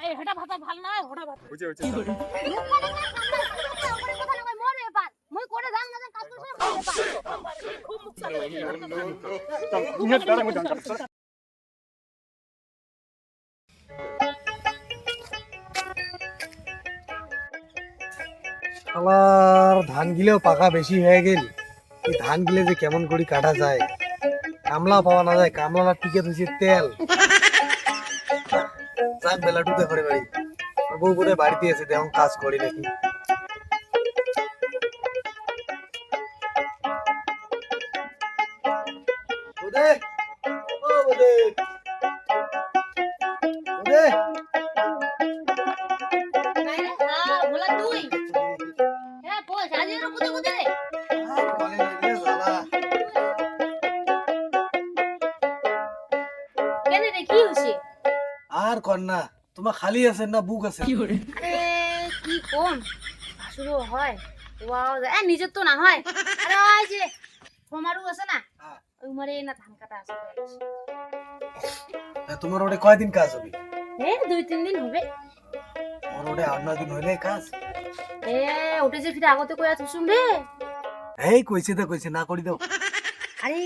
এই হেটা ভাতা ভাল না ওটা ভাতা বুঝে মই করে যাং না কাজ করছ খুব মুখ শালার ধান গিলেও পাকা বেশি হয়ে গেল। এই ধান গিলে যে কেমন করে কাটা যায়, কামলা পাওয়া না যায়, কামলা টিকে ধুইছে তেল। যাক বেলা টুতে করে বাড়ি বউ বোধহয় বাড়িতে এসে তেমন কাজ করি নাকি। বোধে ও বোধে বোধে বলা তুই হ্যাঁ কই সাজিয়ে রে কুদে কুদে বলে না রে শালা। কেন রে কি হইছে আর কন্যা তোমার খালি আছে না বুক আছে? আরে কি কোন শুরু হয় ওয়াও এ নিজের তো না হয় আরে ওই যে তোমারও আছে না ওই মারে না ধান কাটা আছে তোমার ওটা কয়দিন কাজ হবে? এ 2-3 দিন হবে ওর ওটা 8-9 দিন হইলে কাজ। এ ওটা যে ফিরে আগতে কই আছিস রে এই কইছে তো কইছে না করি দাও। আরে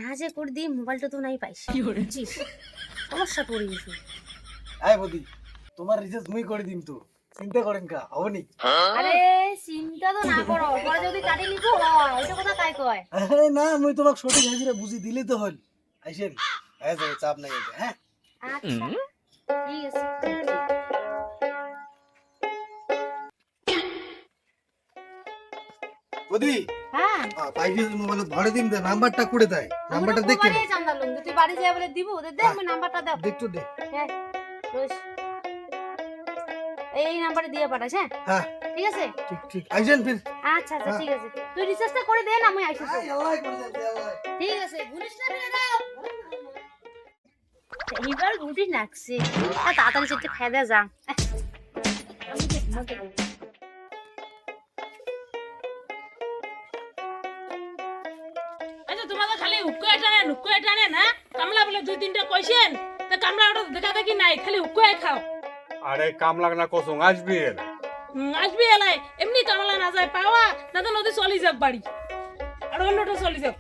না যে করে দি মোবাইলটা তো নাই পাইছি কি বুঝছিস সমস্যা পড়ে গেছে এই বদি তোমার রিচার্জ মুই করে দিম তো, চিন্তা করেন কা হবনি? আরে চিন্তা তো না করো পরে যদি কাটি নিব হয় ওটা কথা কাই কয় আরে না মুই তোমাক সঠিক হাজিরা বুঝি দিলে তো হল। আইছেন এই যে চাপ নাই এটা। হ্যাঁ আচ্ছা ঠিক আছে বদি হ্যাঁ পাইছি মোবাইল ভরে দিম দে, নাম্বারটা করে দেয়, নাম্বারটা দেখে বাড়ি জানলা লং তুই বাড়ি যাই বলে দিব ওদের দে আমি নাম্বারটা দাও দেখতো দে। হ্যাঁ রোজ এই নাম্বারে দিয়ে পাঠাস হ্যাঁ হ্যাঁ ঠিক আছে ঠিক ঠিক আইছেন ফির। আচ্ছা আচ্ছা ঠিক আছে তুই রিচার্জটা করে দে না আমি আইছি আল্লাহ করে দেন আল্লাহ। ঠিক আছে ভুলিস না রে দাও এইবার গুটি নাকছে তাড়াতাড়ি চেটে খেয়ে দে যা আচ্ছা তোমাদের খালি হুক্কোয় টানে না কামলা বলে 2-3টা কইছেন তা কামলা ওটা দেখা দেখি নাই খালি হুক্কোয় খাও আরে কাম লাগনা কসং আসবি এর আসবি এলাই এমনি কামলা না যায় পাওয়া না তো নদী চলি যাক বাড়ি আর অন্যটা চলি যাক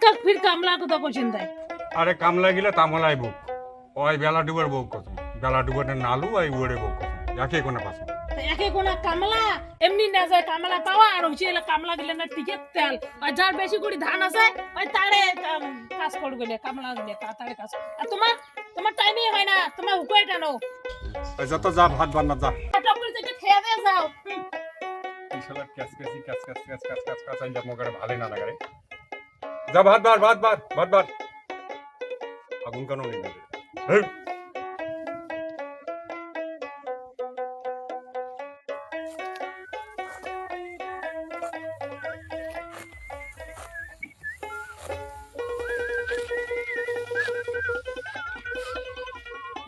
কাক ফির কামলা কথা কইছেন তাই আরে কাম লাগিলে তামলাই বুক ওই বেলা ডুবার বুক কসং বেলা ডুবার নালু আই ওড়ে বুক কসং যাকে কোনা পাস তা একে কোনা কামলা এমনি না যায় কামলা পাওয়া আর হইছে এলা কামলা গেলে না টিকে তেল আর যার বেশি করে ধান আছে ওই তারে কাজ করবে গেলে কামলা গেলে তারে কাজ আর তোমার টাইমই হয় না তোমার হুক্কোয় টানো ওই যত যা ভাত বান্না যা টপ করে চেটে খেয়ে দে যাও ইনশাআল্লাহ কাজ আইন্দা মগরে ভালো না লাগে যা ভাত বার আগুন কেন নেই হেই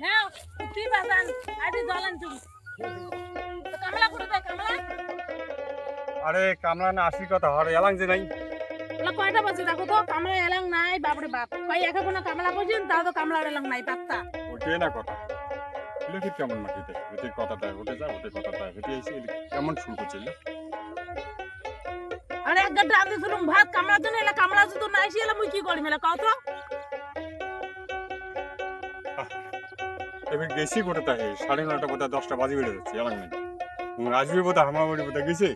নাও তুই বাজান আদি জলান তুমি তো কামলা করে দে কামলা আরে কামলা না আসি কথা হরে এলাং যে নাই ওলা কয়টা বাজে দেখো তো কামলা এলাং নাই বাপরে বাপ কই একা কোনো কামলা পর্যন্ত তাও তো কামলা এলাং নাই পাত্তা ওঠে না কথা লিখি কেমন মাটিতে ওতে কথাটা ওঠে যা ওতে কথাটা হেঁটে এসে কেমন শুরু করছিল আরে এক গাড়ি আনতে শুনুম ভাত কামলা জন্য এলা কামলা যদি না এসে এলা মুই কি করি মেলা কও তো এবার গেছি কোটা তাই 9:30 বোধহয় 10টা বাজে বেড়ে যাচ্ছে এলাং নাই আসবি বোধহয় আমার বাড়ি বোধহয় গেছে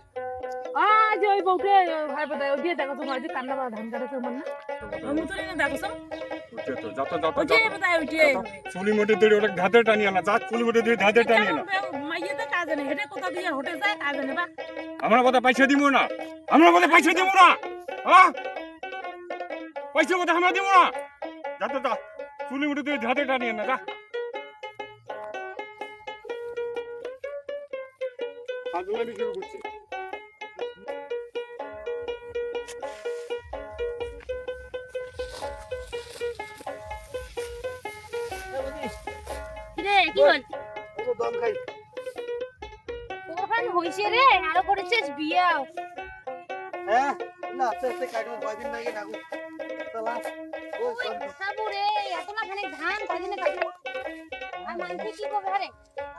আজ ওই বউকে ভাই বোধহয় ওই দিয়ে দেখো তো মাঝে কান্না বা ধান কাটাতে মন না আমি তো না দেখো সব ওতে তো যত ওই যে বোধহয় ওই যে চুলি মোটে ধরে ওটা ধাতে টানিয়ে না যা চুলি মোটে ধরে ধাতে টানিয়ে না মাইয়েতে কাজ নেই হেটে কোথা দিয়ে হটে যায় কাজ নেই বা আমরা কথা পয়সা দিব না হ্যাঁ পয়সা কথা আমরা দিব না যা তো যা চুলি মোটে ধরে ধাতে টানিয়ে না যা আজলামি শুরু করছে রে কি হল ও দম খাই ওখান হইছে রে আরো করেছিস বিয়া হ্যাঁ না আস্তে আস্তে কাটবো কয়দিন লাগে লাগু চলা ও ওই সাবুরে এত না খানিক ধান কয়দিনে কাটবো মানুষ কি করবে আরে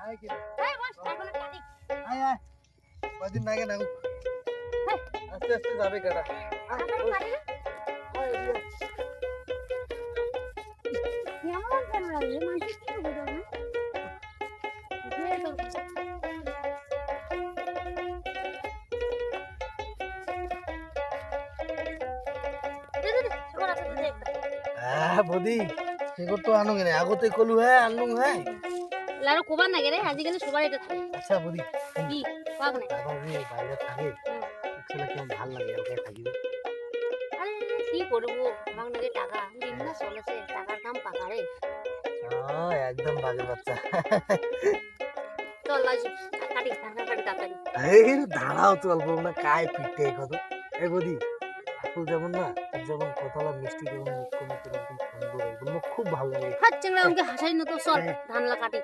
আয় কি এই বস এখন কাটি আয় আয় কদিন নাগে নাও আস্তে আস্তে যাবে কাটা এখন কাটি কেমন কেন লাগে মানুষ কি করবে বদি সেগর তো আনো কেনে আগতে কলু হ্যাঁ আনলু হ্যাঁ লারো কোবার না গেরে আজিকালি সবার এটা থাকে আচ্ছা বদি কি পাগ না বাবা রে বাইরে থাকে ছেলে কেমন ভাল লাগে এলাকায় থাকিবে আরে কি করবো আমার নাকি টাকা দিন না চলেছে টাকার দাম পাকা রে একদম বাজে বাচ্চা চল লাজু কাটি তাড়াতাড়ি এই দাঁড়াও তো অল্প না কায় পিটে কত এই বদি আসল যেমন না যেমন কতলা মিষ্টি যেমন মুখ কোনো এরকম সুন্দর এগুলো খুব ভালো লাগে হাত চেংড়া আমাকে হাসাই না তো চল ধানলা কাটি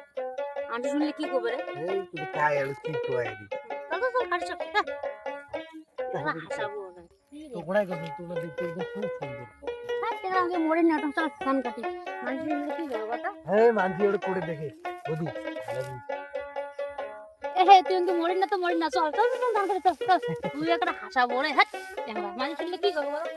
আন্টি শুনলে কি করবে রে এই তুই কায় আর কি কয় দি চল চল কাটি চল হাসাবো তো কোড়াই কত তোমরা দেখতে একদম খুব সুন্দর হাত চেংড়া আমাকে মোড়ে নাটক চল ধান কাটি মানুষ শুনলে কি করবে কথা হ্যাঁ মানছি ওটা করে দেখে বদি হে তুই তো মরিন না চল চল চল ধান কাটি চল চল তুই একটা হাসাবো রে হাত চেংড়া মানুষ শুনলে কি করবে বলো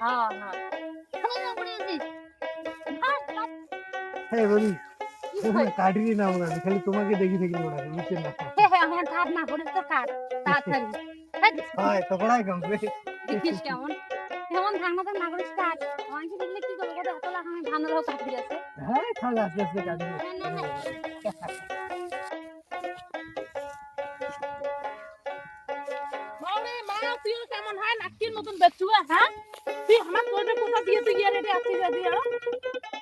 হ্যাঁ হ্যাঁ হ্যাঁ বদি কাটিনি না ওরা খালি তোমাকে দেখি দেখি ওরা নিচে না আমার ধার না করে তো কাট তাড়াতাড়ি হয় তো কোড়াই কম দেখিস কেমন কেমন ধান মতো না করিস কাট আমাকে দেখলে কি করবো কথা এত লাখ আমি ধান রাও কাটি আছে হ্যাঁ তাহলে আস্তে আস্তে কাটিনি বাউরে মা তুই কেমন হয় নাকির মতন বেচুয়া হ্যাঁ তুই আমার কোটে কোথা দিয়ে তুই ইয়ারে আসি যাবি আর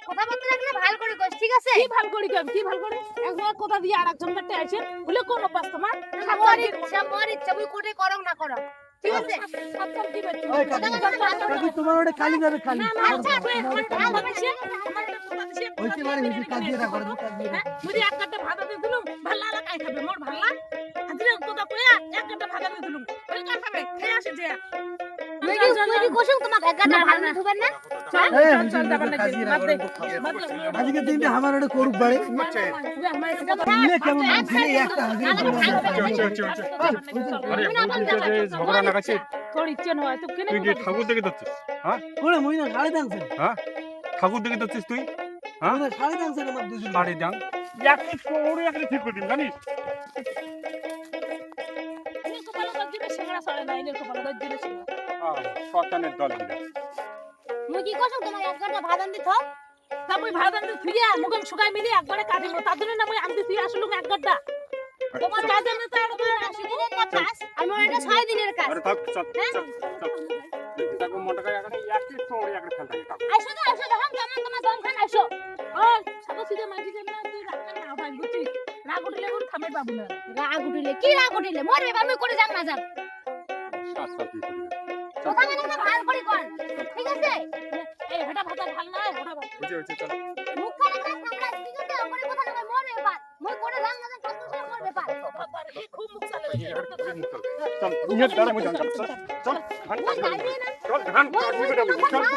কথা বলতে লাগলে ভালো করে কইস ঠিক আছে কি ভাল করি কি ভাল করে একবার কোথা দিয়ে আরেকজন বেটে আইছে বলে কোন অভ্যাস তোমার আমার ইচ্ছা মুই কোটে করং না করং ঠিক আছে সব কি বেচু ওই কাকি তোমার ওটা কালি যাবে কালি আচ্ছা তুই আমার ধান হবে ওইতে মানে হিসি কাজ দিয়ে রাখো কাজ দিয়ে রাখো মুই এক কাটে ভাত দিয়ে দিলুম ভাল্লা লাগা খাই খাবে মোর ভাল্লা আজকে কোথা কইয়া এক কাটে ভাত দিয়ে দিলুম ওই কা খাবে খেয়ে আসে যে তুই কি কোশং তোমাকে একগাটা ভালো না ধুবেন না চল চল যাবার না বাদ দে আজকে দিনটা আমার ওটা করুক বাড়ি দিলে কেমন ছিলে একটা আরে ঝগড়া না কাছে তোর ইচ্ছে নয় তো কেন তুই কি ঠাকুর দেখে যাচ্ছিস হ্যাঁ কোড়ে মই না গাড়ি দাংছে হ্যাঁ ঠাকুর দেখে যাচ্ছিস তুই হ্যাঁ না গাড়ি দাংছে আমার দুজন শাড়ি দাম একটু পরে একটা ঠিক করে দিন জানিস তুই তো ভালো কাজ দিবে সেগড়া সাড়ে নাই নে তো ভালো কাজ দিবে সেগড়া শয়তানের দল দিলা মুই কি কোশং তোমাকে একগাটা ভাত আনতে থাও তা মুই ভাত আনতে থুইয়া মুগম শুকাই মিলি একবারে কাটিব তার জন্য না মুই আনতে থুই আসলুম এক গাড্ডা তোমার কাজে না তো আর 80 দিনের না কাজ আর মোর এটা 6 দিনের কাজ আরে থাক চল চল চল দেখো মোটা করে একটা একটু পরে একটা খেলতে আইসো দেখো কেমন তোমার দম খান আইসো ও সাবো সিধে মাঝি যে না তুই রাখ না ভাই বুঝছি রাগ উঠলে কোন থামে পাবো না রাগ উঠিলে কি রাগ উঠিলে মোরে আমি করে যাম না যাম শাস্তা তুই করি কথা মানে না ভালো করে কর ঠিক আছে এই হেটা ভাতা ভাল না হেটা ভাত বুঝে চল মুখ খানে না সামলা ঠিক আছে ওরে কথা না মোরে ব্যাপার মই করে যাম না যাম সব মোর ব্যাপার খুব মুখ চালে চল নিয়ে দাঁড়া মে চল চল চল মই যাইবে না চল ধান মই কাটবি বেটা চল চল